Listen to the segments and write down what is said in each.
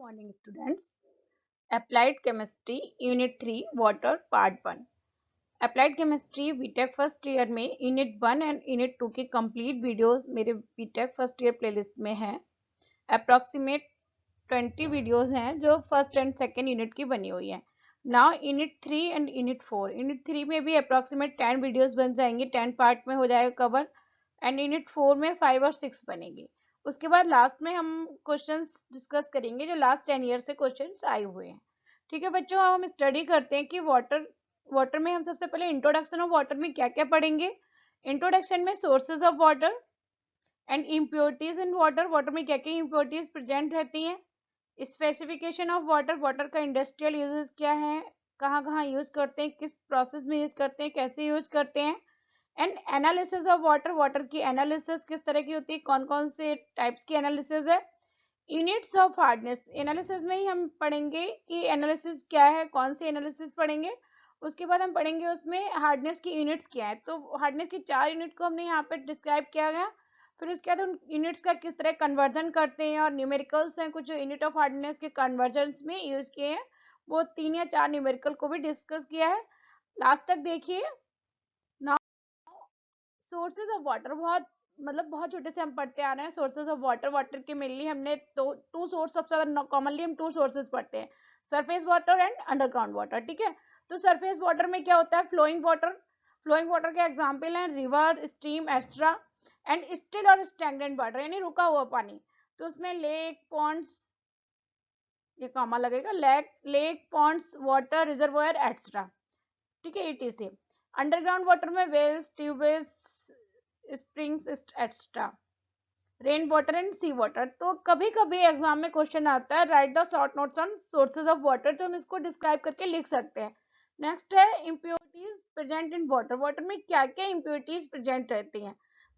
morning, students. Applied Chemistry Unit 3 Water Part 1. Applied Chemistry BTech first year में unit 1 and unit 2 की complete videos मेरे BTech first year playlist में है। Approximate 20 videos हैं जो first and second unit की बनी हुई हैं। Now unit 3 and unit 4, unit 3 में भी अप्रॉक्सीमेट 10 वीडियोस बन जाएंगी, 10 पार्ट में हो जाएगा कवर, एंड यूनिट 4 में 5 और 6 बनेगी। उसके बाद लास्ट में हम क्वेश्चंस डिस्कस करेंगे जो लास्ट 10 ईयर से क्वेश्चंस आए हुए हैं। ठीक है बच्चों, अब हम स्टडी करते हैं कि वाटर में हम सबसे पहले इंट्रोडक्शन ऑफ वाटर में क्या क्या पढ़ेंगे। इंट्रोडक्शन में sources of water and impurities in water, water में क्या क्या इम्प्योरिटीज प्रेजेंट रहती हैं। स्पेसिफिकेशन ऑफ वाटर, वाटर का इंडस्ट्रियल यूजेस क्या है, कहाँ कहाँ यूज करते हैं, किस प्रोसेस में यूज करते हैं, कैसे यूज करते हैं। And analysis of water, water की एनालिसिस किस तरह की होती है, कौन कौन से टाइप्स की एनालिसिस है। यूनिट्स ऑफ हार्डनेस, एनालिसिस में ही हम पढ़ेंगे कि एनालिसिस क्या है, कौन सी एनालिसिस पढ़ेंगे। उसके बाद हम पढ़ेंगे उसमें हार्डनेस की यूनिट्स क्या है। तो हार्डनेस की 4 यूनिट को हमने यहाँ पे डिस्क्राइब किया गया। फिर उसके बाद उन यूनिट्स का किस तरह कन्वर्जन करते हैं, और न्यूमेरिकल्स हैं कुछ जो यूनिट ऑफ हार्डनेस के कन्वर्जन में यूज किए हैं, वो 3 या 4 न्यूमेरिकल को भी डिस्कस किया है। लास्ट तक देखिए। सोर्सेज ऑफ वाटर बहुत छोटे से हम पढ़ते आ रहे हैं। सोर्सेज ऑफ वाटर, वाटर के मेनली हमने टू सोर्स सबसे ज्यादा कॉमनली हम 2 सोर्सेज पढ़ते हैं, surface water and underground water. ठीक है, तो सरफेस वाटर में क्या होता है, फ्लोइंग वाटर। फ्लोइंग वाटर के एग्जाम्पल हैं river, stream, etcetera. And still और स्टैग्नेंट वाटर यानी रुका हुआ पानी, तो उसमें लेक, पॉन्ड्स, ये कॉमा लगेगा, lake, ponds, water, reservoir, etcetera. ठीक है, ETC। अंडरग्राउंड वाटर में wells, tubewells, springs, etcetera. Rain water and sea water. तो कभी कभी एग्जाम में क्वेश्चन आता है write the short notes on sources of water, तो हम इसको डिस्क्राइब करके लिख सकते हैं। नेक्स्ट है impurities present in water, water में क्या क्या इम्प्योरिटीज प्रेजेंट रहती हैं,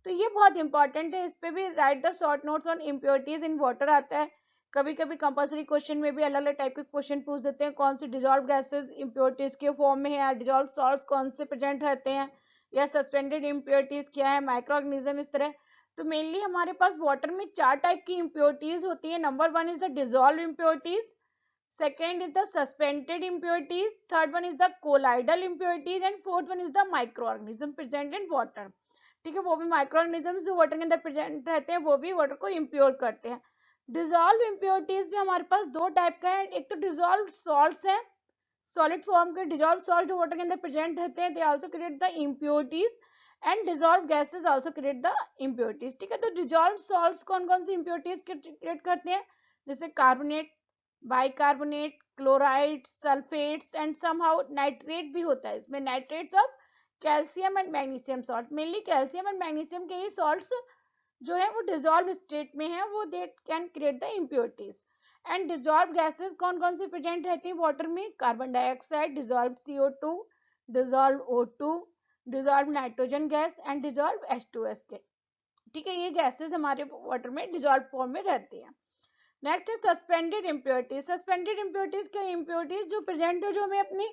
तो ये बहुत इंपॉर्टेंट है। इस पे भी right the short notes on impurities in water आता है। कभी कभी कंपलसरी क्वेश्चन में भी अलग अलग टाइप के क्वेश्चन पूछ देते हैं, कौन सी डिजॉल्व गैसेज इम्प्योरिटीज के फॉर्म में है, या डिजॉल्व सॉल्ट्स कौन से प्रेजेंट रहते हैं, या सस्पेंडेड इम्प्योरिटीज क्या है, माइक्रो ऑर्गेनिज्म, इस तरह। तो मेनली हमारे पास वाटर में 4 टाइप की इम्प्योरिटीज होती है। Number 1 is the dissolve impurities, second is the suspended impurities, third one is the colloidal impurities, and fourth one is the micro organism present in water. ठीक है, वो भी माइक्रो ऑर्गेनिज्म जो water के अंदर प्रेजेंट रहते हैं, वो भी वाटर को इम्प्योर करते हैं। डिजॉल्व इम्प्योरिटीज में हमारे पास 2 टाइप का है, एक तो डिजॉल्व सॉल्ट्स है, सॉलिड फॉर्म के डिजॉल्व सॉल्ट जो वाटर के अंदर प्रेजेंट रहते हैं, they also create the impurities, and dissolve gases also create the impurities. ठीक है, तो डिजॉल्व सॉल्ट्स कौन कौन सी इम्प्योरिटीज क्रिएट करते हैं, जैसे carbonate, bicarbonate, chloride, sulphates, and somehow nitrate भी होता है इसमें, nitrates of calcium and magnesium salt. Mainly calcium and magnesium के ही सॉल्ट्स जो है वो डिजॉल्व स्टेट में है, वो they can create the impurities. And dissolve gases कौन कौन सी प्रेजेंट रहती है वाटर में, carbon dioxide, dissolve CO2, dissolve O2, dissolve nitrogen gas, and dissolve H2S के। ठीक है, ये गैसेस हमारे वाटर में डिजॉल्व फॉर्म में रहती हैं। नेक्स्ट है सस्पेंडेड इम्प्योरिटीज। सस्पेंडेड इम्प्योरिटीज क्या, इम्प्योरिटीज जो प्रेजेंट है, जो हमें अपनी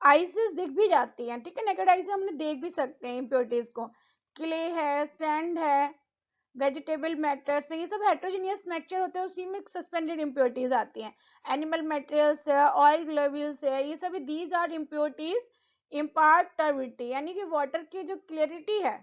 आई से दिख भी जाती हैं। ठीक है, नेकेड आई से हमने देख भी सकते हैं इम्प्योरिटीज को। क्ले है, सैंड है, वेजिटेबल मैटर्स है, ये सब हेट्रोजीनियस मिक्सचर होते हैं, उसी में सस्पेंडेड इम्प्योरिटीज आती हैं। एनिमल मटेरियल्स है, ऑयल ग्लोब्यूल्स है, ये सभी these are impurities impart turbidity, यानी कि वाटर की जो क्लियरिटी है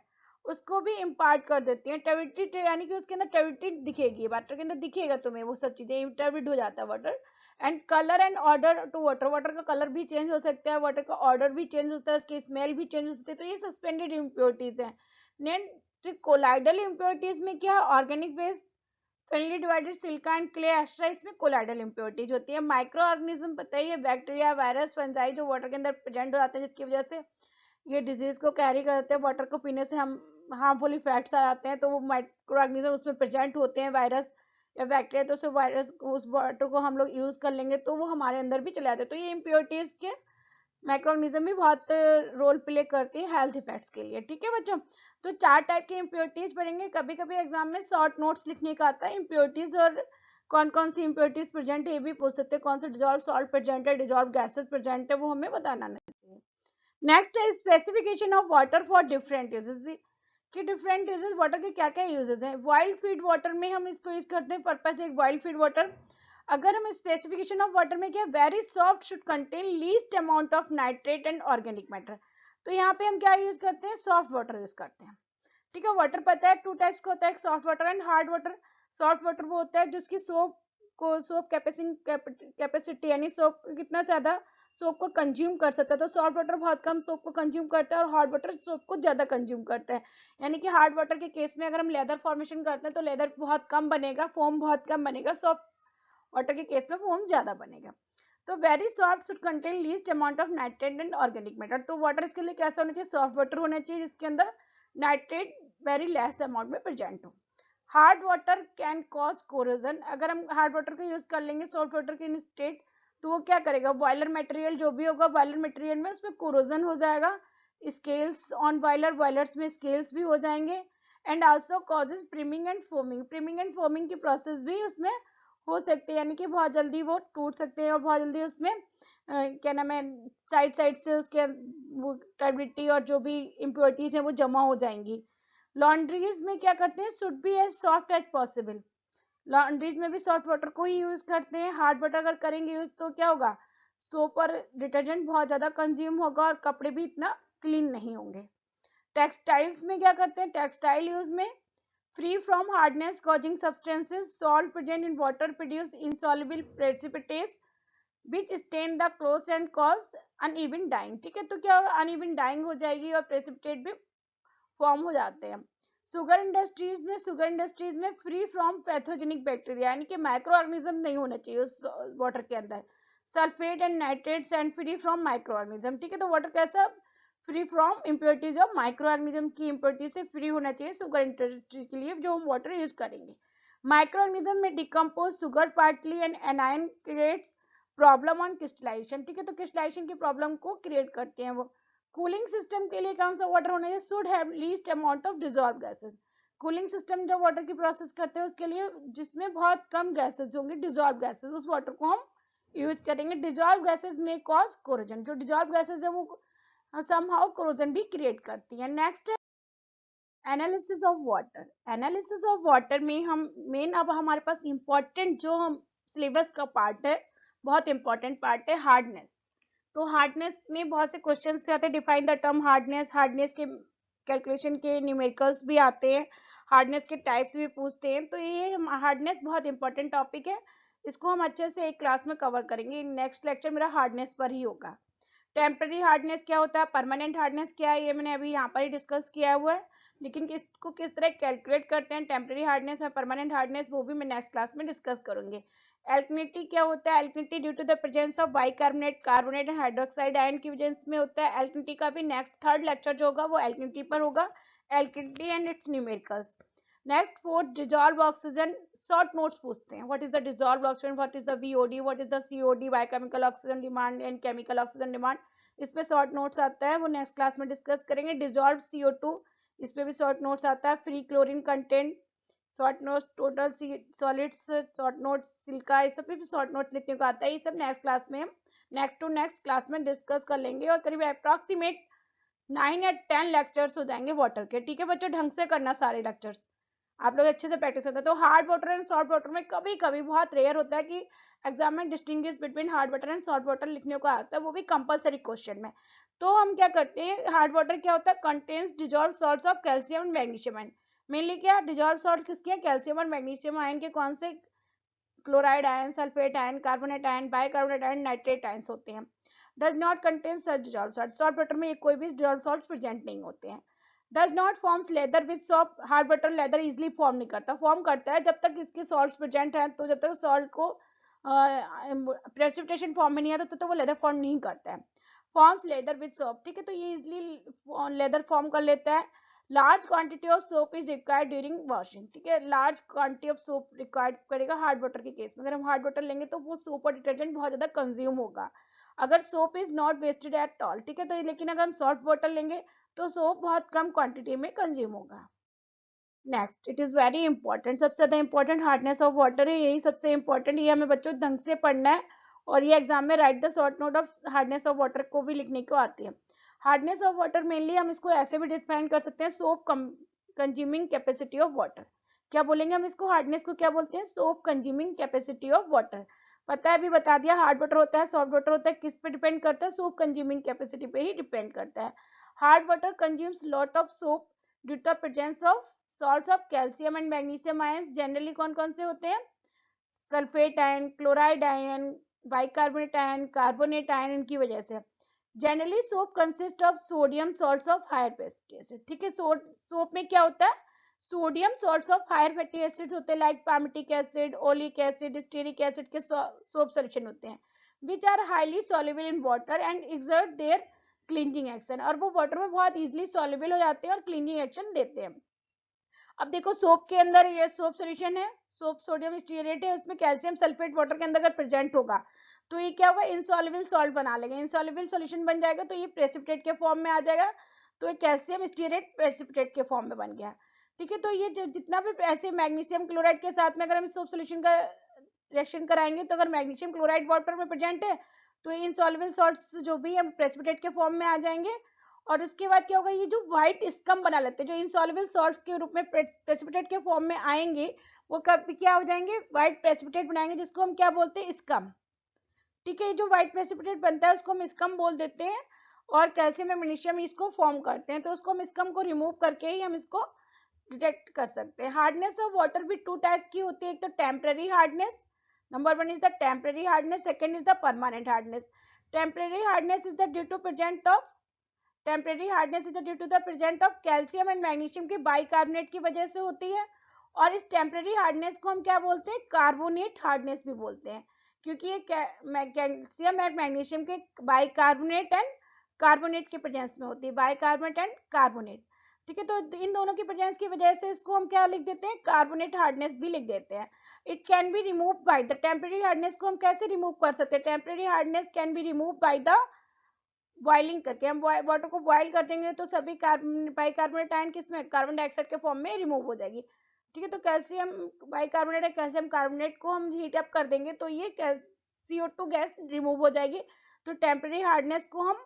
उसको भी इम्पार्ट कर देती है। टर्बिडिटी यानी कि उसके अंदर टर्बिडिटी दिखेगी, वाटर के अंदर दिखेगा तुम्हें, वो सब चीजें टर्बिड हो जाता है water. And colour and odour to water, water का कलर भी चेंज हो सकता है, वाटर का ऑर्डर भी चेंज होता है, उसकी स्मेल भी चेंज हो सकती है, तो ये सस्पेंडेड इम्प्योरिटीज है। कोलाइडल इम्प्योरिटीज में क्या, organic waste, finely divided silica and clay, etcetera, इसमें कोलाइडल इम्प्योरिटीज होती है। माइक्रो ऑर्गेनिज्म पता ही है, बैक्टीरिया, वायरस, फंजाई जो वाटर के अंदर प्रेजेंट हो जाते हैं, जिसकी वजह से ये डिजीज को कैरी करते हैं, वाटर को पीने से हम हार्मफुल इफेक्ट्स आ जाते हैं, तो वो माइक्रो ऑर्गेनिज्म उसमें प्रेजेंट होते हैं, वायरस या बैक्टीरिया, तो उस वायरस उस वाटर को हम लोग यूज कर लेंगे तो वो हमारे अंदर भी चले जाते हैं। तो ये इम्प्योरिटीज के माइक्रो ऑर्गेनिज्म भी बहुत रोल प्ले करती है हेल्थ इफेक्ट्स के लिए। ठीक है बच्चों, तो 4 टाइप की इम्प्योरिटीज पढ़ेंगे। कभी कभी एग्जाम में शॉर्ट नोट्स लिखने का आता है इम्प्योरिटीज, और कौन कौन सी इम्प्योरिटीज प्रेजेंट है ये भी पूछ सकते हैं, कौन सा डिजॉल्व सॉल्ट प्रेजेंट है, डिजॉल्व गैसेस प्रेजेंट है, वो हमें बताना नहीं चाहिए। नेक्स्ट है specification of water for different uses, कि डिफरेंट यूजेस वाटर के क्या क्या यूजेस हैं। वाइल्ड फीड वाटर में हम इसको यूज करते हैं, पर्पज एक वाइल्ड फीड वाटर, अगर हम स्पेसिफिकेशन ऑफ वाटर में क्या, very soft should contain least amount of nitrate and organic matter, तो यहाँ पे हम क्या यूज करते हैं, सॉफ्ट वाटर यूज करते हैं। ठीक है, वाटर पता है टू टाइप्स का होता है, soft water and hard water. Soft water वो होता है जिसकी सोप कैपेसिटी यानी सोप कितना ज्यादा सोप को कंज्यूम कर सकता है, तो सॉफ्ट वाटर बहुत कम सोप को कंज्यूम करता है और हार्ड वाटर सोप को ज्यादा कंज्यूम करता है। यानी कि हार्ड वाटर के केस में अगर हम लेदर फॉर्मेशन करते हैं तो लेदर बहुत कम बनेगा, फोम बहुत कम बनेगा, सॉफ्ट वाटर के केस में फोम ज्यादा बनेगा। तो very soft should contain least amount of nitrate and organic matter, तो वाटर इसके लिए कैसा होना चाहिए, सॉफ्ट वाटर होना चाहिए जिसके अंदर नाइट्रेट वेरी लेस अमाउंट में प्रेजेंट हो। Hard water can cause corrosion, अगर हम हार्ड वाटर को यूज कर लेंगे सॉफ्ट वाटर के इंस्टेड तो वो क्या करेगा, बॉयलर मटेरियल जो भी होगा बॉयलर मटेरियल में उसमें कोरोजन हो जाएगा, स्केल्स ऑन बॉयलर्स में स्केल्स भी हो जाएंगे, and also causes priming and foaming की प्रोसेस भी उसमें हो सकती है, यानी कि बहुत जल्दी वो टूट सकते हैं और बहुत जल्दी उसमें क्या नाम है, साइड से उसके वो टर्बिडिटी और जो भी इम्प्योरिटीज है वो जमा हो जाएंगी। लॉन्ड्रीज में क्या करते हैं, should be as soft as possible, laundries में भी सॉफ्ट वाटर को ही यूज करते हैं। हार्ड वाटर अगर करेंगे यूज तो क्या होगा, सोप और डिटर्जेंट बहुत ज्यादा कंज्यूम होगा और कपड़े भी इतना क्लीन नहीं होंगे। टेक्सटाइल्स में क्या करते हैं, टेक्सटाइल यूज में free from hardness causing substances, salt present in water produce insoluble precipitates which stain the clothes and cause uneven dyeing। ठीक है, तो क्या अनइवन डाइंग हो जाएगी और प्रेसिपिटेट भी फॉर्म हो जाते हैं। शुगर इंडस्ट्रीज में फ्री फ्रॉम पैथोजेनिक बैक्टीरिया, यानी कि माइक्रो ऑर्गेनिज्म नहीं होना चाहिए उस वाटर के अंदर। Sulphate and nitrates and free from micro organism, ठीक है, तो वाटर कैसा, free from impurities of micro organism की इम्प्योरिटीज से फ्री होना चाहिए शुगर इंडस्ट्री के लिए जो हम वाटर यूज करेंगे। माइक्रो ऑर्गेनिज्म में decompose sugar partly and anion creates problem on crystallisation, ठीक है, तो क्रिस्टलाइजेशन की प्रॉब्लम को क्रिएट करते हैं वो। कूलिंग सिस्टम के लिए कौन सा वाटर होना चाहिए, should have least amount of dissolve gases, cooling system जो वाटर की प्रोसेस करते हैं उसके लिए जिसमें बहुत कम गैसेस होंगे, डिजॉल्व गैसेस, उस वाटर को हम यूज करेंगे। डिजॉल्व गैसेस में कॉज कोरोजन, जो डिजॉल्व गैसेस है वो समहाउ कोरोजन भी क्रिएट करती है। Next analysis of water, analysis of water में हम मेन अब हमारे पास इंपॉर्टेंट जो हम सिलेबस का पार्ट है, बहुत इंपॉर्टेंट पार्ट है हार्डनेस। तो हार्डनेस में बहुत से क्वेश्चंस आते हैं, define the term hardness, hardness के कैलकुलेशन के न्यूमेरिकल्स भी आते हैं, हार्डनेस के टाइप्स भी पूछते हैं, तो ये हार्डनेस बहुत इंपॉर्टेंट टॉपिक है, इसको हम अच्छे से एक क्लास में कवर करेंगे। नेक्स्ट लेक्चर मेरा हार्डनेस पर ही होगा। टेम्पररी हार्डनेस क्या होता है, परमानेंट हार्डनेस क्या है, ये मैंने अभी यहाँ पर ही डिस्कस किया हुआ है, लेकिन किसको किस तरह कैलकुलेट करते हैं टेम्पररी हार्डनेस और परमानेंट हार्डनेस वो भी मैं नेक्स्ट क्लास में डिस्कस करूंगी। एल्कनिटी क्या होता है, alkalinity due to the presence of bicarbonate, carbonate and hydroxide ion की वजह में होता है। एल्कनिटी का भी नेक्स्ट थर्ड लेक्चर जो होगा वो एल्कनिटी पर होगा, एल्कनिटी and it's numericals. Next fourth dissolve oxygen, short notes पूछते हैं, what is the dissolve oxygen, what is the VOD, what is the COD, biochemical oxygen demand and chemical oxygen demand, इस पे short notes आता है, वो next class में discuss करेंगे। Dissolve CO2, इस पे भी शॉर्ट नोट्स आता है। Free chlorine content short notes, total solids short notes, Chilka, इस सब पे भी शॉर्ट नोट्स लिखने को आता है, ये सब नेक्स्ट क्लास में हम नेक्स्ट टू नेक्स्ट क्लास में डिस्कस कर लेंगे और करीब अप्रॉक्सीमेट 9 या 10 लेक्चर्स हो जाएंगे वाटर के। ठीक है बच्चों, ढंग से करना सारे लेक्चर्स, आप लोग अच्छे से प्रैक्टिस करते हैं। तो hard water and soft water में कभी कभी बहुत रेयर होता है कि एग्जाम में distinguish between hard water and salt water लिखने को आता है, वो भी कंपलसरी क्वेश्चन में। तो हम क्या करते हैं, हार्ड वाटर क्या होता है, contains dissolve salts of calcium and magnesium ion, mainly क्या डिजॉल्व सॉल्ट्स किसके हैं, कैल्शियम और मैग्नीशियम आयन के, कौन से, chloride ion, sulphate ion, carbonate ion, bicarbonate ion, nitrate ion होते हैं। Does not contain such dissolve salt, salt water में कोई भी डिजॉल्व सॉल्ट्स प्रेजेंट नहीं होते हैं। Does not forms lather with soft, hard water leather easily form नहीं करता, फॉर्म करता है जब तक इसके सॉल्ट्स प्रेजेंट हैं, तो जब तक सॉल्ट को प्रेसिपिटेशन फॉर्म में नहीं आता तो वो लेदर फॉर्म नहीं करता है। फॉर्म्स लेदर विद सोप, ठीक है, तो ये इजिली लेदर फॉर्म कर लेता है। Large quantity of soap is required during washing, ठीक है, large quantity of soap required करेगा हार्ड वाटर के केस में। अगर हम हार्ड वाटर लेंगे तो वो सोप और डिटर्जेंट बहुत ज्यादा कंज्यूम होगा, अगर soap is not wasted at all, ठीक है, तो लेकिन अगर हम सॉफ्ट वाटर लेंगे तो सोप बहुत कम क्वांटिटी में कंज्यूम होगा। Next, it is very important, सबसे ज्यादा इंपॉर्टेंट हार्डनेस ऑफ वाटर है, यही सबसे इंपॉर्टेंट, ये हमें बच्चों ढंग से पढ़ना है और ये एग्जाम में right the short note of hardness of water को भी लिखने को आती है। हार्डनेस ऑफ वाटर मेनली हम इसको ऐसे भी डिफाइन कर सकते हैं, soap consuming capacity of water, क्या बोलेंगे हम इसको, हार्डनेस को क्या बोलते हैं, soap consuming capacity of water. पता है, अभी बता दिया। हार्ड वाटर होता है, सॉफ्ट वाटर होता है, किस पे डिपेंड करता है? सोप कंज्यूमिंग कैपेसिटी पे ही डिपेंड करता है। Hard water consumes lot of soap due to the presence of salts of calcium and magnesium ions. Generally कौन कौन से होते हैं? Sulphate ion, chloride ion, bicarbonate ion, carbonate ion, इनकी वजह से। Generally soap consist of sodium salts of higher fatty acid. ठीक है, सोप में क्या होता है? Sodium salts of higher fatty acids होते हैं, like palmitic acid, oleic acid, stearic acid के सोप सॉल्यूशन होते हैं, which are highly soluble in water and exert their cleansing action. और वो वाटर में बहुत इजीली सॉल्युबल हो जाते हैं और क्लींजिंग एक्शन देते हैं। अब देखो, सोप के अंदर ये सोप सॉल्यूशन है, सोप सोडियम स्टीरेट है, उसमें कैल्शियम सल्फेट वाटर के अंदर अगर प्रेजेंट होगा तो ये क्या होगा? इनसॉल्युबल सॉल्ट बना लेगा। इनसॉल्युबल सॉल्यूशन बन जाएगा तो ये प्रेसिपिटेट के फॉर्म में आ जाएगा, तो ये कैल्शियम स्टीरेट प्रेसिपिटेट के फॉर्म में बन गया। ठीक है, तो ये जितना भी ऐसे मैग्नीशियम क्लोराइड के साथ में अगर हम सोप सॉल्यूशन का रिएक्शन कराएंगे, तो अगर मैग्नीशियम क्लोराइड वाटर में प्रेजेंट है तो इनसॉल्युबल सॉल्ट्स जो भी हम प्रेसिपिटेट के फॉर्म में आ जाएंगे। और उसके बाद क्या होगा? ये जो व्हाइट स्कम बना लेते हैं, जो इनसॉल्युबल सॉल्ट्स के रूप में प्रेसिपिटेट के फॉर्म में आएंगे, वो कब क्या हो जाएंगे? व्हाइट प्रेसिपिटेट बनाएंगे, जिसको हम क्या बोलते हैं? स्कम। ठीक है, जो व्हाइट प्रेसिपिटेट बनता है उसको हम स्कम बोल देते हैं, और कैल्शियम और मैग्नीशियम इसको फॉर्म करते हैं, तो उसको हम स्कम को रिमूव करके ही हम इसको डिटेक्ट कर सकते हैं। हार्डनेस ऑफ वाटर भी टू टाइप्स की होती है। एक तो temporary hardness, number one is the temporary hardness, second is the permanent hardness. Temporary hardness is the due to present of temporary hardness is due to the present of calcium and magnesium के bicarbonate की वजह से होती है। और इस temporary hardness को हम क्या बोलते हैं? कार्बोनेट हार्डनेस भी बोलते हैं, क्योंकि ये कैल्शियम एंड मैग्नीशियम के बाइकार्बोनेट एंड कार्बोनेट के प्रेजेंस में होती है, बाइकार्बोनेट एंड कार्बोनेट। ठीक है, तो इन दोनों की प्रेजेंस की वजह से इसको हम क्या लिख देते हैं? कार्बोनेट हार्डनेस भी लिख देते हैं। It can be remove by the temporary hardness को हम कैसे रिमूव कर सकते हैं? Temporary hardness can be remove by the boiling करके। हम वाटर को बॉइल कर देंगे तो सभी बाइकार्बोनेट आयन किसमें? कार्बन डाइऑक्साइड के फॉर्म में रिमूव हो जाएगी। ठीक है, तो कैल्शियम बाइकार्बोनेट और कैल्शियम कार्बोनेट को हम हीट अप कर देंगे तो ये CO2 गैस रिमूव हो जाएगी। तो टेम्परेरी हार्डनेस को हम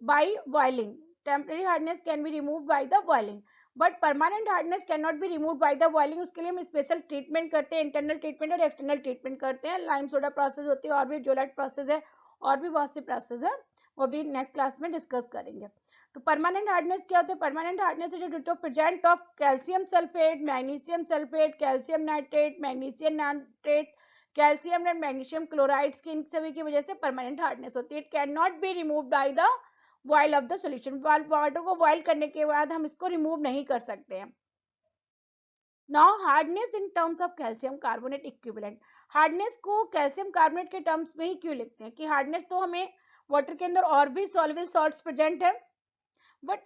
by boiling, temporary hardness can be remove by the boiling, but permanent hardness can not be remove by the boiling. उसके लिए हम स्पेशल ट्रीटमेंट करते हैं, इंटरनल ट्रीटमेंट और एक्सटर्नल ट्रीटमेंट करते हैं। लाइम सोडा प्रोसेस होती है, और भी जोलाइट प्रोसेस है, और भी बहुत सी प्रोसेस है, वो भी नेक्स्ट क्लास में डिस्कस करेंगे। तो परमानेंट हार्डनेस क्या होता है? Permanent hardness is due to present of calcium sulphate, magnesium sulphate, calcium nitrate, magnesium nitrate, calcium and magnesium chlorides की, इन सभी की वजह से परमानेंट हार्डनेस होती है। It can not be remove by the boil of the solution. Water को boil करने के बाद हम इसको रिमूव नहीं कर सकते हैं। Now hardness in terms of calcium carbonate equivalent. Hardness को कैल्शियम कार्बोनेट के टर्म्स में ही क्यों लिखते हैं? कि हार्डनेस तो हमें वाटर के अंदर और भी सॉल्युबल सॉल्ट्स प्रेजेंट है, बट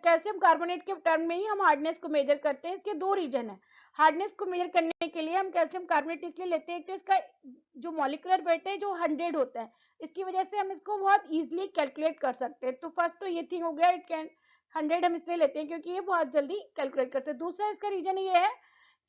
कैल्शियम कार्बोनेट के टर्म में ही हम हार्डनेस को मेजर करते हैं। इसके दो रीजन है। हार्डनेस को मेजर करने के लिए हम कैल्शियम कार्बोनेट इसलिए लेते हैं, तो इसका जो मॉलिक्यूलर वेट है जो 100 होता है, इसकी वजह से हम इसको बहुत इजीली कैलकुलेट कर सकते हैं। तो फर्स्ट तो ये थिंग हो गया, इट कैन 100 हम इसलिए लेते हैं क्योंकि ये बहुत जल्दी कैलकुलेट करते हैं। दूसरा इसका रीजन ये है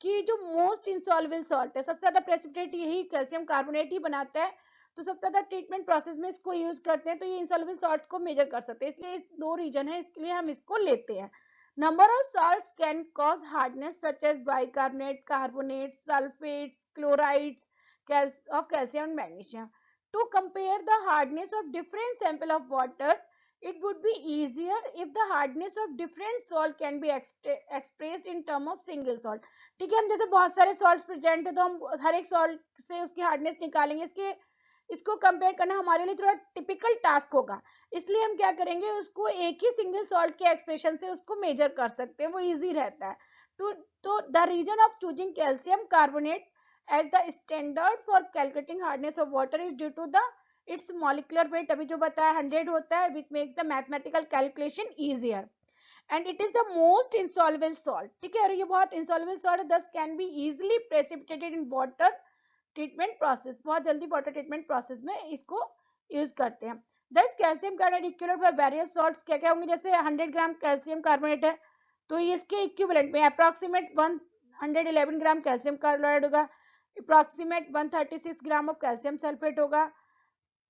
कि जो मोस्ट इंसॉल्युबल सॉल्ट है, सबसे ज्यादा प्रेसिपिटेट यही कैल्शियम कार्बोनेट ही बनाता है, तो सबसे ज्यादा ट्रीटमेंट प्रोसेस में इसको यूज करते हैं, तो ये इंसॉल्युबल सॉल्ट को मेजर कर सकते हैं। इसलिए दो रीजन है, इसके लिए हम इसको लेते हैं। Number of salts can cause hardness such as bicarbonate, carbonate, sulphates, chlorides of calcium and magnesium. To compare the hardness of different sample of water, it would be easier if the hardness of different salt can be expressed in term of single salt. ठीक है, हम जैसे बहुत सारे salt present है तो हम हर एक सॉल्ट से उसकी हार्डनेस निकालेंगे। इसको कंपेयर करना हमारे लिए थोड़ा टिपिकल टास्क होगा, इसलिए हम क्या करेंगे, उसको एक ही सिंगल सॉल्ट के एक्सप्रेशन से उसको मेजर कर सकते हैं, वो इजी रहता है। तो the reason of choosing calcium carbonate as the standard for calculating hardness of water is due to the its molecular weight, अभी जो बताया 100 होता है, which makes the mathematical calculation easier, and it is the most insoluble salt. ठीक है, और ये बहुत insoluble salt है, thus can be easily precipitated in water treatment process, बहुत जल्दी water treatment process में इसको यूज करते हैं। thus calcium carbonate equivalent for various salts क्या क्या होंगे? जैसे 100 ग्राम कैल्शियम कार्बोनेट है तो इसके इक्विवेलेंट में अप्रोक्सीमेट 111 ग्राम कैल्शियम क्लोराइड होगा, approximate 136 gram of calcium sulphate होगा,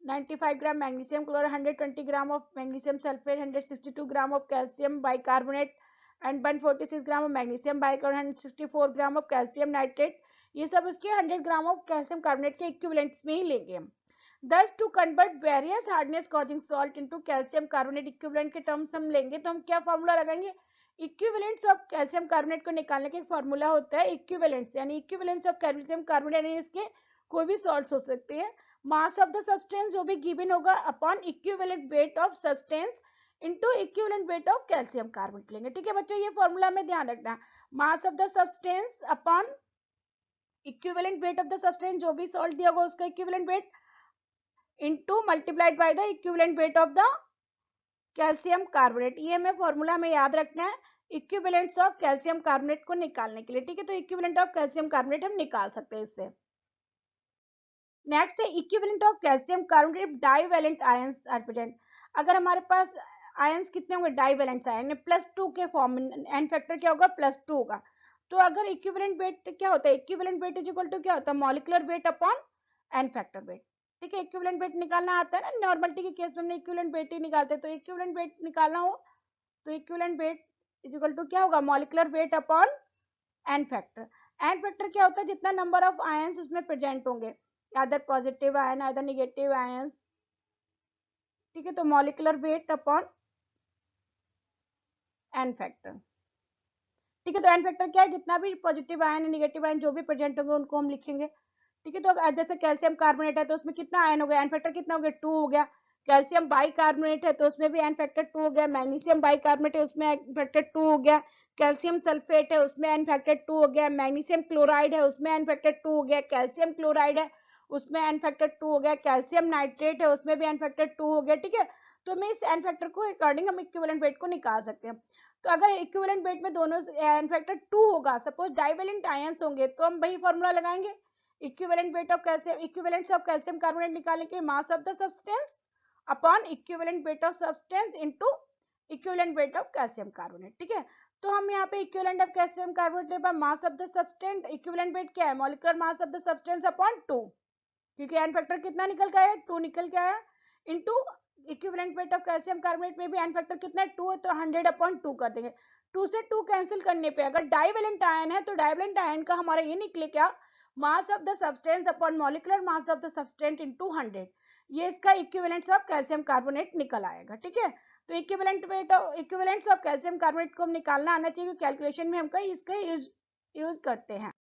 95 gram magnesium chloride, 120 gram of magnesium sulphate, 162 gram of calcium bicarbonate and 146 gram of magnesium bicarbonate, 164 gram of calcium nitrate. ये सब इसके 100 gram of calcium carbonate के equivalents में ही लेंगे हम। Thus to convert various hardness causing salt into calcium carbonate equivalent के terms हम लेंगे तो हम क्या फॉर्मूला लगाएंगे, इक्विवेलेंट्स ऑफ कैल्शियम कार्बोनेट को निकालने का फॉर्मूला होता है इक्विवेलेंट्स, यानी इक्विवेलेंट्स ऑफ कैल्शियम कार्बोनेट, यानी इसके कोई भी सॉल्ट्स हो सकते हैं, मास ऑफ द सब्सटेंस जो भी गिवन होगा upon equivalent weight of substance into equivalent weight of calcium carbonate लेंगे। ठीक है बच्चों, ये फॉर्मूला में ध्यान रखना, मास of the substance upon equivalent weight of the substance, जो भी सॉल्ट दिया होगा उसका equivalent weight into multiplied by the equivalent weight of the calcium carbonate. ये हमें फॉर्मूला में याद रखना है इक्विवेलेंट्स ऑफ कैल्शियम कार्बोनेट को निकालने के लिए। ठीक है, तो इक्विवेलेंट ऑफ कैल्शियम कार्बोनेट हम निकाल सकते हैं इससे। नेक्स्ट है equivalent of calcium carbonate divalent ions are present. अगर हमारे पास आयंस कितने होंगे, डाइवेलेंट आयन +2 के फॉर्म में, एन फैक्टर क्या होगा, +2 होगा। तो अगर इक्विवेलेंट वेट क्या होता है, equivalent weight is equal to क्या होता है, molecular weight upon n factor weight. ठीक है, इक्विवेलेंट वेट निकालना आता है ना, नॉर्मलिटी के केस में हमने इक्विवेलेंट वेट ही निकालते हैं। तो इक्विवेलेंट वेट निकालना हो तो equivalent weight is equal to क्या होगा, molecular weight upon n factor. N factor क्या होता है, जितना नंबर ऑफ आयंस उसमें प्रेजेंट होंगे, other positive ion other negative ions. ठीक है, तो molecular weight upon n factor. ठीक है, तो एन फैक्टर क्या है, जितना भी पॉजिटिव आयन नेगेटिव आयन जो भी प्रेजेंट होंगे उनको हम लिखेंगे। ठीक है, तो जैसे कैल्शियम कार्बोनेट है तो उसमें कितना आयन हो गया, एन फैक्टर कितना हो गया, 2 हो गया। कैल्शियम बाई कार्बोनेट है तो उसमें भी एन फैक्टर 2 हो गया। मैग्नीशियम बाई कार्बोनेट है उसमें एन फैक्टर 2 हो गया। कैल्शियम सल्फेट है उसमें एन फैक्टर 2 हो गया। मैग्नीशियम क्लोराइड है उसमें एन फैक्टर 2 हो गया। कैल्शियम क्लोराइड है उसमें एन फैक्टर 2 हो गया। कैल्शियम नाइट्रेट है उसमें भी एन फैक्टर 2 हो गया। ठीक है, तो हमें इस एन फैक्टर को अकॉर्डिंग हम इक्विवेलेंट वेट को निकाल सकते हैं। तो अगर इक्विवेलेंट वेट में दोनों एन फैक्टर 2 होगा, सपोज डाइवेलेंट आयंस होंगे, तो हम वही फॉर्मूला लगाएंगे equivalent weight of calcium, equivalents of calcium carbonate निकालने के मास of the substance upon equivalent weight of substance into equivalent weight of calcium carbonate. ठीक है, तो हम यहाँ पे इक्विवेलेंट ऑफ कैल्शियम कार्बोनेट ले पाए, मास of the substance, equivalent weight क्या है, molecular mass of the substance upon 2, क्योंकि एन फैक्टर कितना निकल के आया, 2 निकल के आया, into equivalent weight of calcium carbonate में भी एन फैक्टर कितना है, 2 है, तो 100/2 कर देंगे। 2 से 2 कैंसिल करने पे अगर डाइवेलेंट आयन है तो डाइवेलेंट आयन का हमारा ये निकले क्या, मास of the substance upon molecular mass of the substance into 100, ये इसका इक्विवेलेंट्स ऑफ कैल्शियम कार्बोनेट निकल आएगा। ठीक है, तो इक्विवेलेंट्स ऑफ कैल्शियम कार्बोनेट को हम निकालना आना चाहिए, कैलकुलेशन में हम इसका यूज करते हैं।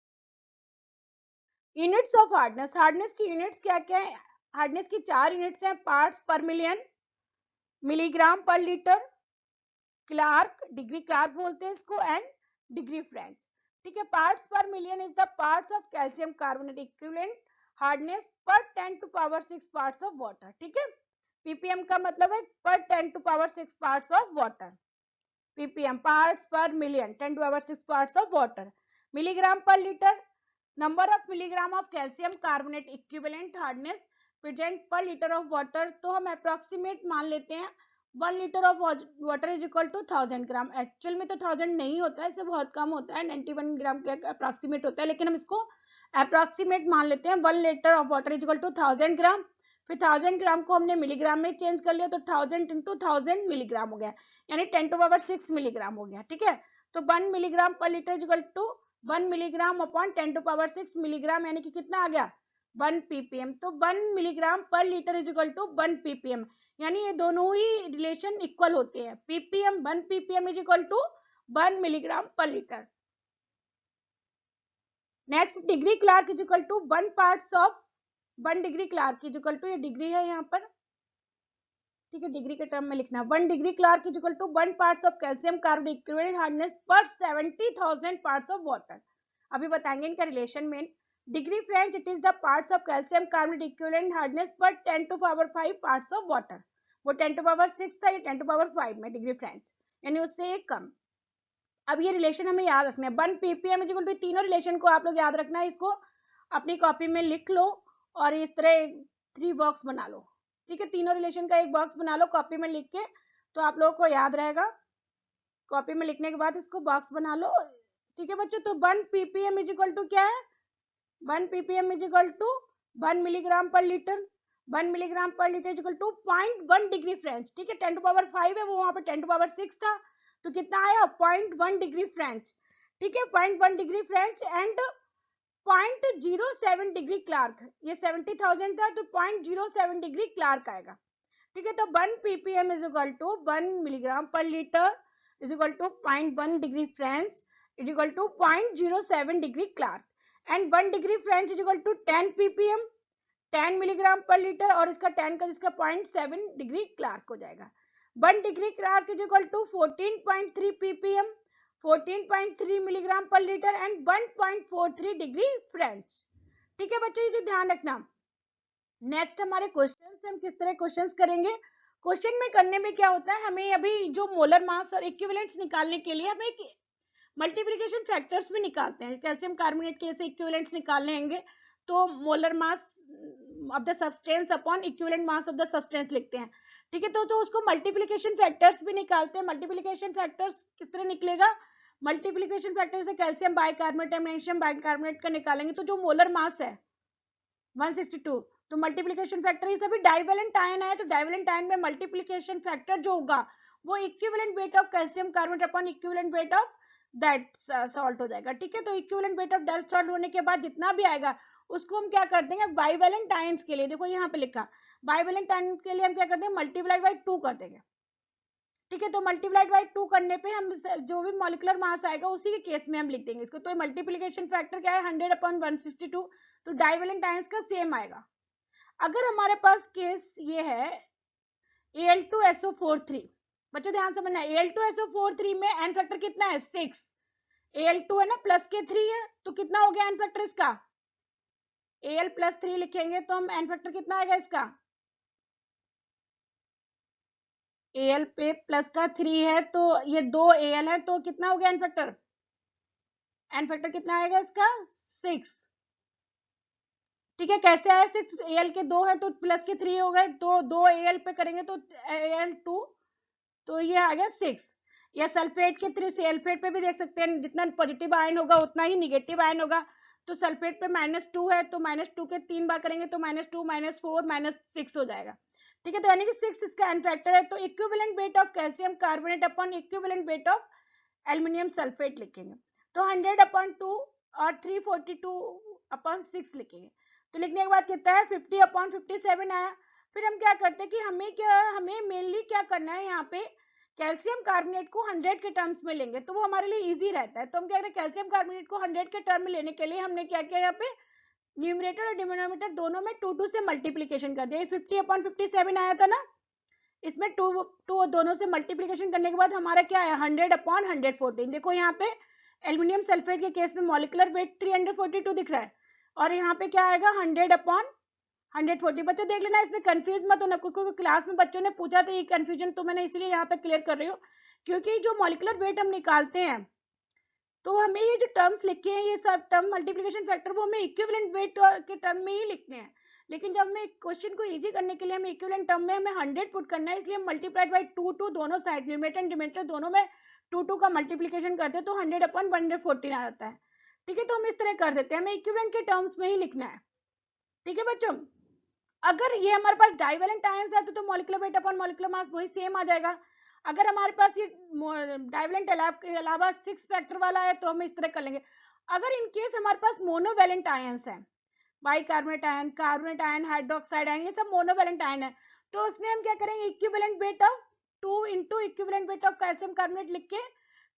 यूनिट्स ऑफ हार्डनेस, हार्डनेस की यूनिट्स क्या क्या है, हार्डनेस की 4 यूनिट्स हैं, parts per million, milligram per litre, Clark, degree Clark बोलते हैं इसको, एंड डिग्री फ्रेंच। ठीक है, parts per million is the parts of calcium carbonate equivalent hardness पर 10⁶ पार्ट्स ऑफ वाटर। ठीक है, पीपीएम का मतलब है per 10⁶ parts of water, ppm parts per million 10⁶ parts of water. Milligram per litre, number of milligram of calcium carbonate equivalent hardness present per litre of water, तो हम approximate मान लेते हैं 1 litre of water is equal to 1000 gram. Actual में तो 1000 नहीं होता है, इससे बहुत कम होता है, 91 ग्राम के अप्रोक्सीमेट होता है, लेकिन हम इसको अप्रोक्सीमेट मान लेते हैं। 1 litre of water is equal to 1000 gram, फिर 1000 ग्राम को हमने मिलीग्राम में चेंज कर लिया तो 1000 इंटू 1000 मिलीग्राम हो गया, यानी 10⁶ मिलीग्राम हो गया। ठीक है, तो 1 milligram per litre is equal to 1 milligram upon 10⁶ milligram, यानी कि कितना आ गया 1 ppm। तो 1 milligram per litre is equal to 1 ppm, यानी ये दोनों ही रिलेशन इक्वल होते हैं, ppm 1 ppm is equal to 1 milligram per litre. Next degree Clark is equal to 1 parts of 1 degree Clark is equal to, ये degree है यहाँ पर, ठीक है, डिग्री के टर्म में लिखना, 1 degree Clark is equal to 1 parts of calcium carbonate equivalent hardness per 70,000 parts of water. अभी बताएंगे इनका रिलेशन में। Degree French, it is the parts of calcium carbonate equivalent hardness पर 10⁵ पार्ट्स ऑफ वाटर, वो 10⁶ था, ये 10⁵ में डिग्री फ्रेंच, यानी उससे एक कम। अब ये रिलेशन हमें याद रखना है, 1 ppm इज इक्वल टू, तीनों रिलेशन को आप लोग याद रखना है, इसको अपनी कॉपी में लिख लो और इस तरह 3 बॉक्स बना लो। ठीक है, तीनों रिलेशन का एक बॉक्स बना लो कॉपी में लिख के, तो आप लोगों को याद रहेगा। कॉपी में लिखने के बाद इसको बॉक्स बना लो। ठीक है बच्चों, तो 1 ppm इज इक्वल टू क्या है, 1 ppm is equal to 1 milligram per litre, 1 milligram per litre is equal to 0.1 degree French. ठीक है, 10⁵ है, वो वहां पर 10⁶ था, तो कितना आया 0.1 डिग्री फ्रेंच। ठीक है, 0.1 degree French and 0.07 degree Clark, ये 70,000 था तो 0.07 डिग्री क्लार्क आएगा, ठीक है। तो 1 ppm is equal to 1 milligram per litre is equal to 0.1 degree French is equal to 0.07 degree Clark, and 1 degree French is equal to 10 ppm 10 milligram per litre, और इसका 10 का जिसका 0.7 डिग्री क्लार्क हो जाएगा। 1 degree Clark is equal to 14.3 ppm 14.3 milligram per litre and 1.43 degree French, ठीक है बच्चों, ये ध्यान रखना। नेक्स्ट हमारे क्वेश्चन से हम किस तरह क्वेश्चंस करेंगे। क्वेश्चन में करने में क्या होता है, हमें अभी जो मोलर मास और इक्विवेलेंट्स निकालने के लिए हमें मल्टीप्लिकेशन फैक्टर्स भी निकालते हैं। कैल्शियम कार्बोनेट के ऐसे इक्विवेलेंट्स निकालने होंगे तो molar mass of the substance upon equivalent mass of the substance लिखते हैं, ठीक है। तो उसको मल्टीप्लिकेशन फैक्टर्स भी निकालते हैं। मल्टीप्लिकेशन फैक्टर्स किस तरह निकलेगा, मल्टीप्लिकेशन फैक्टर से कैल्शियम बाइकार्बोनेट मैग्नीशियम बाइकार्बोनेट का निकालेंगे तो जो मोलर मास है 162, तो मल्टीप्लिकेशन फैक्टर, ये सभी डाइवेलेंट आयन है तो डाइवेलेंट आयन में मल्टीप्लिकेशन फैक्टर जो होगा वो equivalent weight of calcium carbonate upon equivalent weight of that salt हो जाएगा, ठीक है। तो equivalent weight of that salt होने के बाद जितना भी आएगा उसको हम क्या कर देंगे, बाइवेलेंट आयंस के लिए, देखो यहाँ पे लिखा बाइवेलेंट आयन के लिए हम क्या करते हैं, मल्टीप्लाइड बाई 2 कर देंगे, ठीक है। तो मल्टीप्लाइड बाई 2 करने पे हम जो भी मॉलिक्यूलर मास आएगा उसी के केस में हम लिख देंगे इसको। तो मल्टीप्लिकेशन फैक्टर क्या है 100/162, तो डाइवेलेंट आयंस का सेम आएगा। अगर हमारे पास केस ये है Al2SO43, बच्चों ध्यान समझना, Al2SO43 में एन फैक्टर कितना है 6, Al2 है ना प्लस के 3 है, तो कितना हो गया एन फैक्टर इसका, Al प्लस 3 लिखेंगे तो हम एन फैक्टर कितना आएगा इसका, Al पे प्लस का 3 है तो ये 2 Al है तो कितना हो गया एन फैक्टर, एन फैक्टर कितना आएगा इसका 6, ठीक है। कैसे आया 6, Al के 2 है तो प्लस के 3 हो गए, तो 2 Al पे करेंगे तो Al2, तो ये आ गया 6। या सल्फेट के 3, सल्फेट पे भी देख सकते हैं जितना पॉजिटिव आयन होगा उतना ही निगेटिव आयन होगा, तो सल्फेट पे -2 है तो -2 के 3 बार करेंगे तो -2 -4 -6 हो जाएगा, ठीक है। तो यानी कि 6 इसका एन फैक्टर है। तो equivalent weight of calcium carbonate upon equivalent weight of aluminium sulphate लिखेंगे, तो 100/2 और 342/6 लिखेंगे। तो लिखने के बाद कितना है 50/57 आया। फिर हम क्या करते हैं कि हमें मेनली क्या करना है, यहाँ पे कैल्शियम कार्बोनेट को 100 के टर्म्स में लेंगे तो वो हमारे लिए इजी रहता है। तो हम क्या करें, कैल्शियम कार्बोनेट को 100 के टर्म में लेने के लिए हमने क्या किया, यहाँ पे न्यूमरेटर और डिनोमिनेटर दोनों में 2 से मल्टीप्लीकेशन कर दिया। 50/57 आया था ना, इसमें 2 दोनों से मल्टीप्लीकेशन करने के बाद हमारा क्या आया 100/114। देखो यहाँ पे एल्युमिनियम सल्फेट के केस में मॉलिक्यूलर वेट 342 दिख रहा है और यहाँ पे क्या आएगा 100/140। बच्चों देख लेना, इसमें कंफ्यूज मत होना, क्योंकि क्लास में बच्चों ने पूछा था ये कंफ्यूजन, तो मैंने इसलिए यहाँ पे क्लियर कर रही हूँ। क्योंकि जो मॉलिक्यूलर वेट हम निकालते हैं तो हमें ये जो टर्म्स लिखे हैं ये सब टर्म मल्टीप्लिकेशन फैक्टर वो हमें इक्विवेलेंट वेट के टर्म में ही लिखने हैं, लेकिन जब हमें क्वेश्चन को इजी करने के लिए हमें इक्विवेलेंट टर्म में हमें 100 पुट करना है, इसलिए हम मल्टीप्लाइड बाई 2 दोनों साइड न्यूमरेटर एंड डिनोमिनेटर दोनों में 2 का मल्टीप्लिकेशन करते हैं तो 100/114 आ जाता है, ठीक है। तो हम इस तरह कर देते हैं, हमें इक्विवेलेंट के टर्म्स में ही लिखना है, ठीक है बच्चों। अगर ये हमारे पास डाइवेलेंट आयंस है तो molecular weight upon molecular mass वही सेम आ जाएगा। अगर हमारे पास ये डाइवेलेंट के अलावा 6 फैक्टर वाला है तो हम इस तरह कर लेंगे। अगर इन केस हमारे पास मोनोवेलेंट आयंस है, bicarbonate ion, carbonate ion, hydroxide ion, ये सब मोनोवेलेंट आयन है, तो उसमें हम क्या करेंगे equivalent weight of 2 into equivalent weight of calcium carbonate लिख के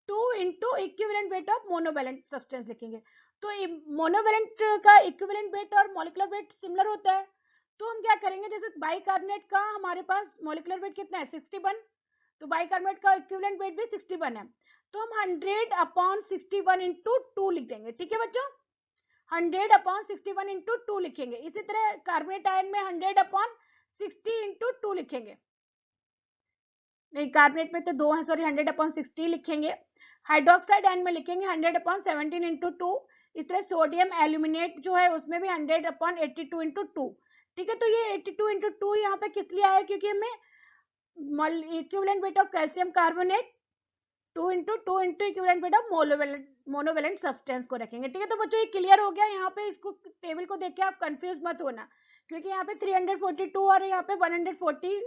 2 into equivalent weight of monovalent substance लिखेंगे। तो मोनोवेलेंट का इक्विवेलेंट वेट और मॉलिक्यूलर वेट सिमिलर होता है, तो हम क्या करेंगे, जैसे बाइकार्बोनेट का हमारे पास मॉलिक्यूलर वेट कितना है 61, तो बाइकार्बोनेट का इक्विवेलेंट वेट भी 61 है, तो हम 100/61 इंटू 2 लिख देंगे, ठीक है बच्चों। 100/61 इंटू 2 लिखेंगे। इसी तरह कार्बोनेट आयन में 100/60 इंटू 2 लिखेंगे, नहीं कार्बोनेट में तो 2 है, सॉरी 100/60 लिखेंगे। हाइड्रोक्साइड आयन में लिखेंगे 100/17 इंटू 2। इस तरह सोडियम एल्यूमिनेट जो है उसमें भी 100/82 इंटू 2, ठीक है। तो ये 82 इंटू 2 यहाँ पे किस लिए आया, क्योंकि हमें equivalent weight of calcium carbonate 2 into equivalent weight of monovalent substance को रखेंगे, ठीक है। तो बच्चों ये क्लियर हो गया। यहाँ पे इसको टेबल को देख के आप कंफ्यूज मत होना, क्योंकि यहाँ पे 342 और यहाँ पे 114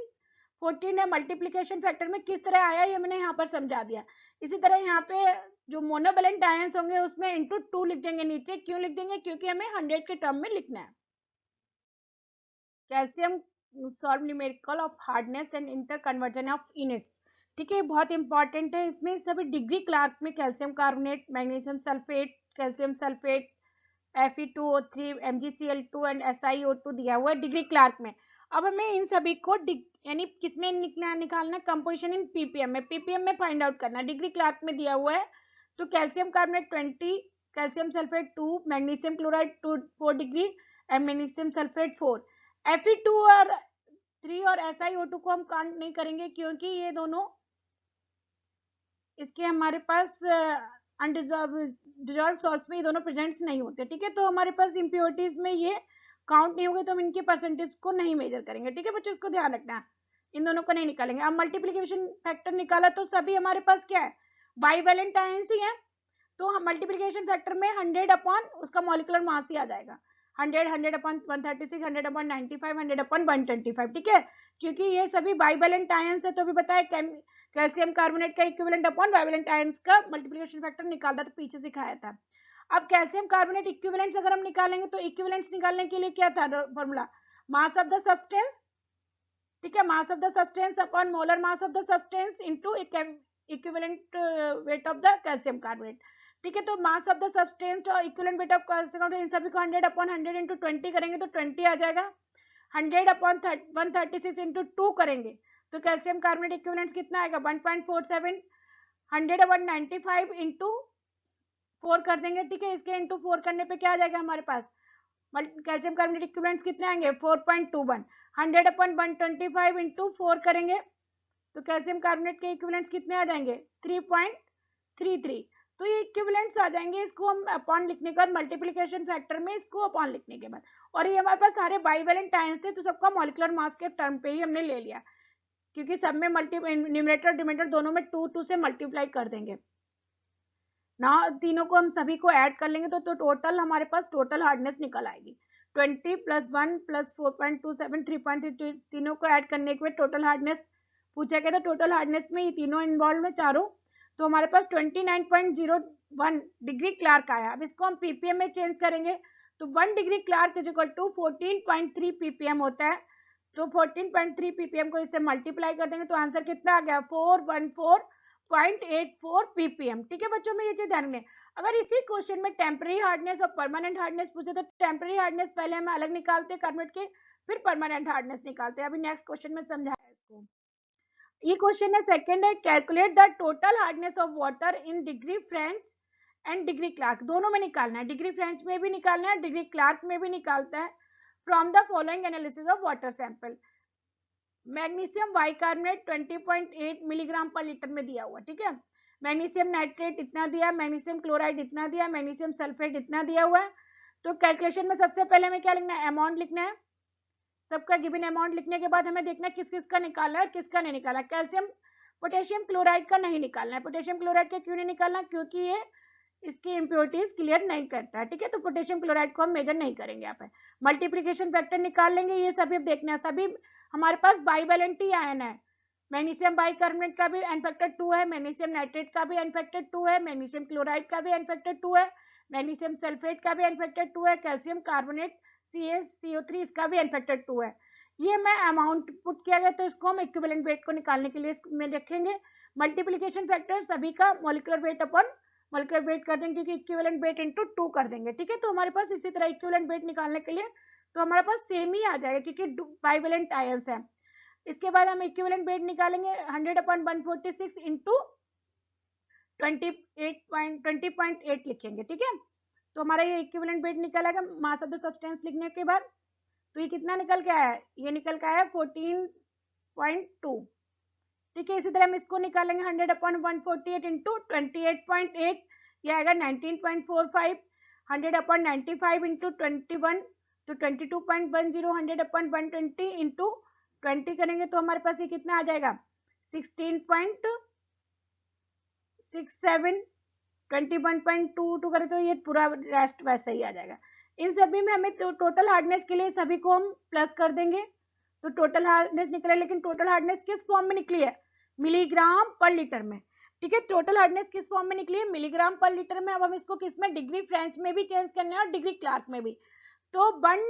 14 है। मल्टीप्लीकेशन फैक्टर में किस तरह आया ये मैंने यहाँ पर समझा दिया। इसी तरह यहाँ पे जो मोनोवेलेंट आयंस होंगे उसमें इंटू 2 लिख देंगे नीचे। क्यों लिख देंगे? क्योंकि हमें 100 के टर्म में लिखना है। Calcium solve numerical of hardness and inter conversion of units. ठीक है, बहुत इंपॉर्टेंट है। इसमें सभी डिग्री क्लार्क में calcium carbonate, magnesium sulphate, calcium sulphate, Fe2O3, MgCl2 and SiO2 दिया हुआ है डिग्री क्लार्क में। अब हमें इन सभी को यानी किसमें निकालना? कंपोजिशन इन पीपीएम में। पीपीएम में फाइंड आउट करना। डिग्री क्लार्क में दिया हुआ है तो calcium carbonate 20, calcium sulphate 2, magnesium chloride 4 degree and magnesium sulphate 4। Fe2 और 3 और SiO2 को हम काउंट नहीं करेंगे क्योंकि ये दोनों इसके हमारे पास अनडिजॉल्व्ड सॉल्ट्स में ये दोनों प्रेजेंट्स नहीं होते। ठीक है, तो हमारे पास इम्प्योरिटीज में ये काउंट नहीं होंगे तो हम इनके परसेंटेज को नहीं मेजर करेंगे। ठीक है बच्चों, इसको ध्यान रखना है, इन दोनों को नहीं निकालेंगे। अब मल्टीप्लीकेशन फैक्टर निकाला तो सभी हमारे पास क्या है? बाइवेलेंट आयंस ही है। तो हम मल्टीप्लीकेशन फैक्टर में 100 अपॉन उसका मॉलिक्यूलर मास ही आ जाएगा। 100, 100 अपॉन 136, 100 अपॉन 95, 100 अपॉन 125। ठीक है, क्योंकि ये सभी बाइवेलेंट आयंस है तो भी बताया कैल्शियम कार्बोनेट का इक्विवेलेंट अपॉन बाइवेलेंट आयंस का मल्टीप्लिकेशन फैक्टर निकालता था, पीछे सिखाया था। अब कैल्शियम कार्बोनेट इक्विवेलेंट्स अगर हम निकालेंगे तो इक्विवेलेंट्स निकालने के लिए क्या था formula? Mass of the substance. ठीक है, mass of the substance upon molar mass of the substance into equivalent weight of the calcium carbonate. ठीक है, तो मास ऑफ द सब्सटेंस और equivalent weight of calcium carbonate इन सभी को 100 upon 100 into 20 करेंगे तो 20 आ जाएगा। 100 अपॉन 136 इंटू 2 करेंगे तो कैल्शियम कार्बोनेट इक्विवेलेंट्स कितना आएगा? 1.47। 100 अपॉन 95 इंटू 4 कर देंगे। ठीक है, इसके इंटू 4 करने पे क्या आ जाएगा हमारे पास? कैल्शियम कार्बोनेट इक्विवेलेंट्स कितने आएंगे? 4.21। 100 अपॉन 125 इंटू 4 करेंगे तो कैल्शियम कार्बोनेट के इक्विवेलेंट्स कितने आ जाएंगे? 3.33। तो ये इक्विवेलेंट्स आ जाएंगे। इसको हम अपॉन लिखने के बाद मल्टीप्लिकेशन फैक्टर में इसको अपॉन लिखने के बाद, और ये हमारे पास सारे बाइवेलेंट आयंस थे तो सबका मॉलिक्यूलर मास के टर्म पे ही हमने ले लिया क्योंकि सब में न्यूमरेटर डिनोमिनेटर दोनों में 2 से मल्टीप्लाई कर देंगे ना। तीनों को हम सभी को ऐड कर लेंगे तो टोटल हमारे पास टोटल हार्डनेस निकल आएगी 20 + 1 + 4.27 3.3। तीनों को ऐड करने के बाद टोटल हार्डनेस पूछा गया था। टोटल हार्डनेस में ये तीनों इन्वॉल्व है चारों, तो हमारे पास 29.01 डिग्री क्लार्क आया। अब इसको हम पीपीएम में चेंज करेंगे तो 1 degree Clark is equal to 14.3 ppm होता है। तो 14.3 पीपीएम को इससे मल्टीप्लाई कर देंगे तो आंसर कितना आ गया? 414.84 पीपीएम। ठीक है बच्चों, में ये चीज ध्यान रखना। अगर इसी क्वेश्चन में टेम्पररी हार्डनेस और परमानेंट हार्डनेस पूछे तो टेम्पररी हार्डनेस पहले हम अलग निकालते हैं कार्बोनेट के, फिर परमानेंट हार्डनेस निकालते हैं। अभी नेक्स्ट क्वेश्चन में समझाया इसको। ये क्वेश्चन है सेकंड है, calculate the total hardness of water in degree French and degree Clark. दोनों में निकालना है, डिग्री फ्रेंच में भी निकालना है, डिग्री क्लार्क में भी निकालता है। From the following analysis of water sample. Magnesium bicarbonate 20.8 milligram per litre में दिया हुआ। ठीक है, मैग्नीशियम नाइट्रेट इतना दिया, मैग्नीशियम क्लोराइड इतना दिया, मैग्नीशियम सल्फेट इतना दिया हुआ है। तो कैलकुलेशन में सबसे पहले हमें क्या लिखना है? अमाउंट लिखना है। सबका गिवन अमाउंट लिखने के बाद हमें देखना है किस किस का निकाला है किसका नहीं निकाला। कैल्शियम पोटेशियम क्लोराइड का नहीं निकालना है। पोटेशियम क्लोराइड का क्यों नहीं निकालना? क्योंकि ये इसकी इम्प्योरिटीज क्लियर नहीं करता है। ठीक है, तो पोटेशियम क्लोराइड को हम मेजर नहीं करेंगे यहाँ पे। मल्टीप्लिकेशन फैक्टर निकाल लेंगे। ये सभी अब देखना है, सभी हमारे पास बाइवेलेंट ही आयन है। मैग्नीशियम बाइकार्बोनेट का भी एन फैक्टर 2 है, मैग्नीशियम नाइट्रेट का भी एन फैक्टर 2 है, मैग्नीशियम क्लोराइड का भी एन फैक्टर 2 है, मैग्नीशियम सल्फेट का भी एन फैक्टर 2 है, कैल्शियम कार्बोनेट CaCO3 इसका भी एन फैक्टर 2 है। ये मैं अमाउंट पुट किया गया तो इसको हम इक्विवेलेंट वेट को निकालने के लिए इसमें रखेंगे। मल्टीप्लिकेशन फैक्टर सभी का molecular weight upon molecular wait कर देंगे क्योंकि इक्विवेलेंट वेट इंटू 2 कर देंगे। ठीक है, तो हमारे पास इसी तरह इक्विवेलेंट वेट निकालने के लिए तो हमारे पास सेम ही आ जाएगा क्योंकि बाइवेलेंट आयंस है। इसके बाद हम इक्विवेलेंट वेट निकालेंगे 100 अपॉन 146 इंटू 20.8 लिखेंगे। ठीक है, तो हमारा ये इक्विवेलेंट वेट निकलेगा मास ऑफ द सब्सटेंस लिखने के बाद। तो ये कितना निकल के आया? ये निकल के आया 14.2। ठीक है, इसी तरह हम इसको निकालेंगे 100 अपॉन 148 इंटू 28.8, ये आएगा 19.45। 100 अपॉन 95 इंटू 21 तो 22.10। 100 अपॉन 120 इंटू 20 करेंगे तो हमारे पास ये कितना आ जाएगा? 16.67। 21.22 करें तो ये पूरा रेस्ट वैसे ही आ जाएगा। इन सभी में हमें तो टोटल हार्डनेस के लिए सभी को हम प्लस कर देंगे तो टोटल हार्डनेस निकला, लेकिन टोटल हार्डनेस किस फॉर्म में निकली है, मिलीग्राम पर लीटर में, ठीक है। टोटल हार्डनेस किस फॉर्म में निकली है, मिलीग्राम पर लीटर में। अब हम इसको किस में, डिग्री फ्रेंच में भी चेंज करना है और डिग्री क्लार्क में भी। तो 1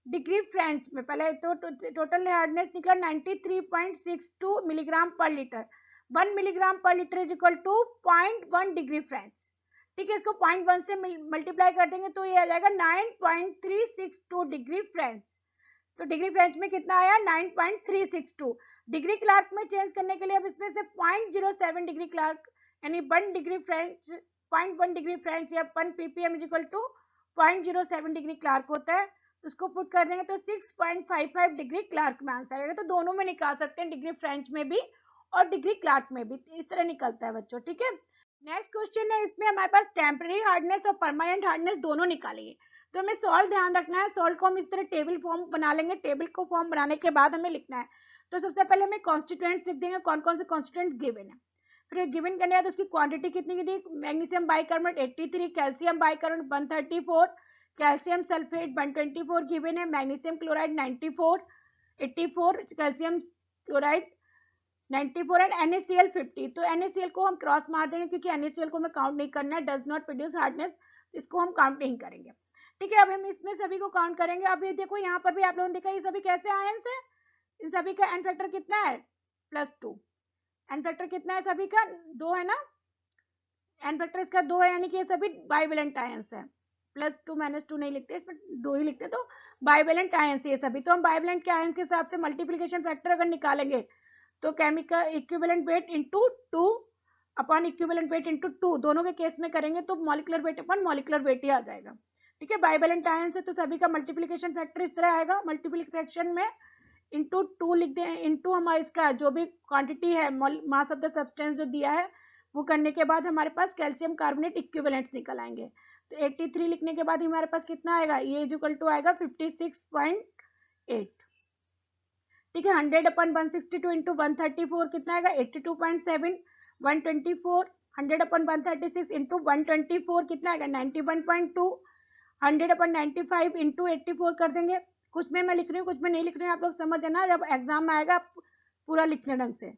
डिग्री फ्रेंच में पहले तो टोटल हार्डनेस निकला 93.62 milligram per litre. 1 milligram per litre is equal to 0.1 degree French, ठीक है। इसको 0.1 से मल्टीप्लाई कर देंगे तो ये आ जाएगा 9.362 डिग्री फ्रेंच। तो डिग्री फ्रेंच में कितना आया, 9.362। डिग्री क्लार्क में चेंज करने के लिए अब इसमें से 0.07 डिग्री क्लार्क यानी 1 डिग्री फ्रेंच, 0.1 डिग्री फ्रेंच या 1 ppm is equal to 0.07 degree Clark होता है। उसको पुट कर देंगे तो 6.55 डिग्री क्लार्क में आंसर आएगा। तो दोनों में निकाल सकते हैं, डिग्री फ्रेंच में भी और डिग्री क्लार्क में भी, इस तरह निकलता है बच्चों, ठीक है। नेक्स्ट क्वेश्चन है, इसमें हमारे पास टेम्पररी हार्डनेस और परमानेंट हार्डनेस दोनों निकालेंगे। तो हमें सॉल्ट ध्यान रखना है, सॉल्ट को हम इस तरह टेबल फॉर्म बना लेंगे। टेबल को फॉर्म बनाने के बाद हमें लिखना है। तो सबसे पहले हमें कॉन्स्टिट्यूएंट्स लिख देंगे, कौन कौन से कॉन्स्टिट्यूएंट्स गिवन है। फिर गिवन करने के बाद उसकी क्वांटिटी कितनी की दी, magnesium bicarbonate 83, calcium bicarbonate 134, calcium sulphate 124 given है, magnesium chloride 94, 84, calcium chloride 94 and NaCl 50। तो NaCl को हम क्रॉस मार देंगे क्योंकि NaCl को हमें काउंट नहीं करना है, डज नॉट प्रोड्यूस हार्डनेस, इसको हम काउंट नहीं करेंगे, ठीक है। अब हम इसमें सभी को काउंट करेंगे। अब ये देखो यहाँ पर भी आप लोगों ने देखा ये सभी कैसे आयंस है, इन सभी का एन फैक्टर कितना है, +2। एन फैक्टर कितना है सभी का, 2 है ना, एन फैक्टर इसका 2 है, यानी कि ये सभी बाइवेलेंट आयंस है। +2 -2 नहीं लिखते, इसमें 2 ही लिखते, तो बाइवेलेंट आयंस ये सभी। तो हम बाइवेलेंट के आयंस के हिसाब से मल्टीप्लीकेशन फैक्टर अगर निकालेंगे तो chemical equivalent weight into 2 upon equivalent weight into 2 दोनों के केस में करेंगे तो molecular weight upon molecular weight ही आ जाएगा, ठीक है। बाइवेलेंट आयन से तो सभी का मल्टीप्लिकेशन फैक्टर इस तरह आएगा, मल्टीप्लिकेशन में इंटू 2 लिख दें, इंटू हमारा इसका जो भी क्वांटिटी है मास ऑफ द सब्सटेंस जो दिया है वो करने के बाद हमारे पास कैल्शियम कार्बोनेट इक्विवेलेंट्स निकल आएंगे। तो 83 लिखने के बाद हमारे पास कितना आएगा, ये इज इक्वल टू आएगा 56.8, ठीक है। 100/162 इंटू 134 कितना आएगा, 82.7, 124, 100/136 इंटू 124 कितना आएगा, 91.2, 100/95 इंटू 84 कर देंगे। कुछ में मैं लिख रही हूँ, कुछ में नहीं लिख रही हूँ, आप लोग समझ जाना, जब एग्जाम में आएगा पूरा लिखने ढंग से,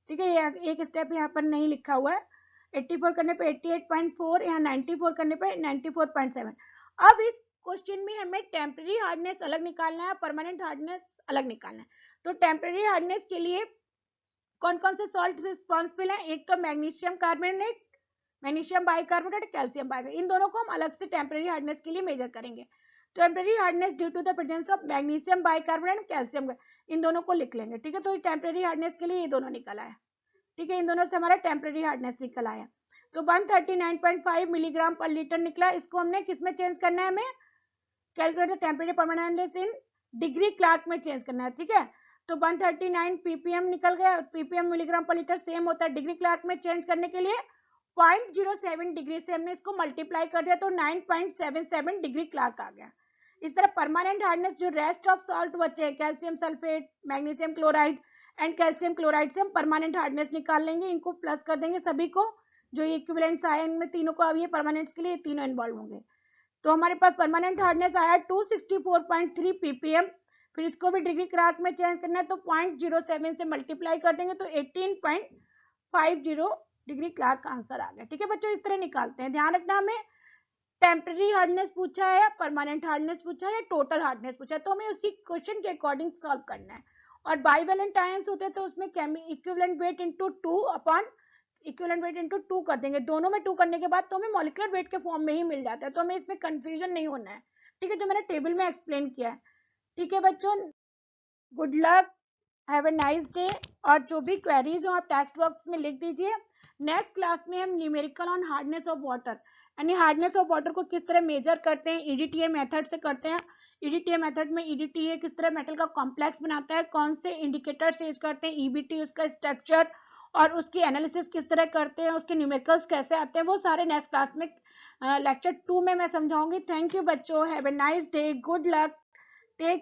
ठीक है। ये एक स्टेप यहाँ पर नहीं लिखा हुआ है। 84 करने पे 88.4, यहाँ 94 करने पे 94.7। अब इस क्वेश्चन में हमें टेम्पररी हार्डनेस अलग निकालना है, परमानेंट हार्डनेस अलग निकालना है। तो टेम्पररी हार्डनेस के लिए कौन कौन से सॉल्ट रिस्पॉन्सिबल हैं, एक तो magnesium carbonate, magnesium bicarbonate, calcium bicarbonate, इन दोनों को हम अलग से टेम्पररी हार्डनेस के लिए मेजर करेंगे। Temporary hardness due to the presence of magnesium bicarbonate, calcium, इन दोनों को लिख लेंगे, ठीक है। तो टेम्पररी हार्डनेस के लिए ये दोनों निकल आया, ठीक है। इन दोनों से हमारा टेम्पररी हार्डनेस निकल आया। तो 139.5 मिलीग्राम पर लीटर निकला, इसको हमने किस में चेंज करना है, हमें calculate the temporary permanent in degree Clark में चेंज करना है, ठीक है। तो 139 ppm निकल गया, ppm milligram per litre same होता है। डिग्री क्लार्क में चेंज करने के लिए 0.07 डिग्री से हमने इसको मल्टीप्लाई कर दिया तो 9.77 डिग्री क्लार्क आ गया। इस तरह परमानेंट हार्डनेस जो रेस्ट ऑफ सॉल्ट बचे, calcium sulphate, magnesium chloride and calcium chloride से हम परमानेंट हार्डनेस निकाल लेंगे, इनको प्लस कर देंगे सभी को, जो ये इक्विवेलेंट्स आए इनमें तीनों को, अब ये परमानेंट्स के लिए तीनों इन्वॉल्व होंगे। तो हमारे पास परमानेंट हार्डनेस आया 264.3 ppm। फिर इसको भी डिग्री क्लार्क में चेंज करना है तो 0.07 से मल्टीप्लाई कर देंगे तो 18.50 डिग्री क्लार्क आंसर आ गया, ठीक है बच्चों। इस तरह निकालते हैं, ध्यान रखना, हमें टेम्पररी हार्डनेस पूछा है, परमानेंट हार्डनेस पूछा है, टोटल हार्डनेस पूछा है, तो हमें उसी क्वेश्चन के अकॉर्डिंग सॉल्व करना है। और बाइवेलेंट आयंस होते हैं तो उसमें equivalent weight into 2 upon equivalent weight into 2 कर देंगे। दोनों में 2 करने के बाद तो हमें मॉलिक्यूलर वेट के फॉर्म में ही मिल जाता है, तो हमें इसमें कंफ्यूजन नहीं होना है, ठीक है, जो मैंने टेबल में एक्सप्लेन किया है, ठीक है बच्चों। Good luck, have a nice day. और जो भी क्वेरीज हो आप टेक्स्ट बॉक्स में लिख दीजिए। नेक्स्ट क्लास में हम numerical on hardness of water, यानी हार्डनेस ऑफ वाटर को किस तरह मेजर करते हैं, ईडीटीए मेथड से करते हैं। ईडीटीए मेथड में ईडीटीए किस तरह मेटल का कॉम्प्लेक्स बनाता है, कौन से इंडिकेटर्स यूज करते हैं, ईबीटी उसका स्ट्रक्चर और उसकी एनालिसिस किस तरह करते हैं, उसके न्यूमेरिकल्स कैसे आते हैं, वो सारे नेक्स्ट क्लास में लेक्चर 2 में मैं समझाऊंगी। थैंक यू बच्चों, have a nice day, good luck, take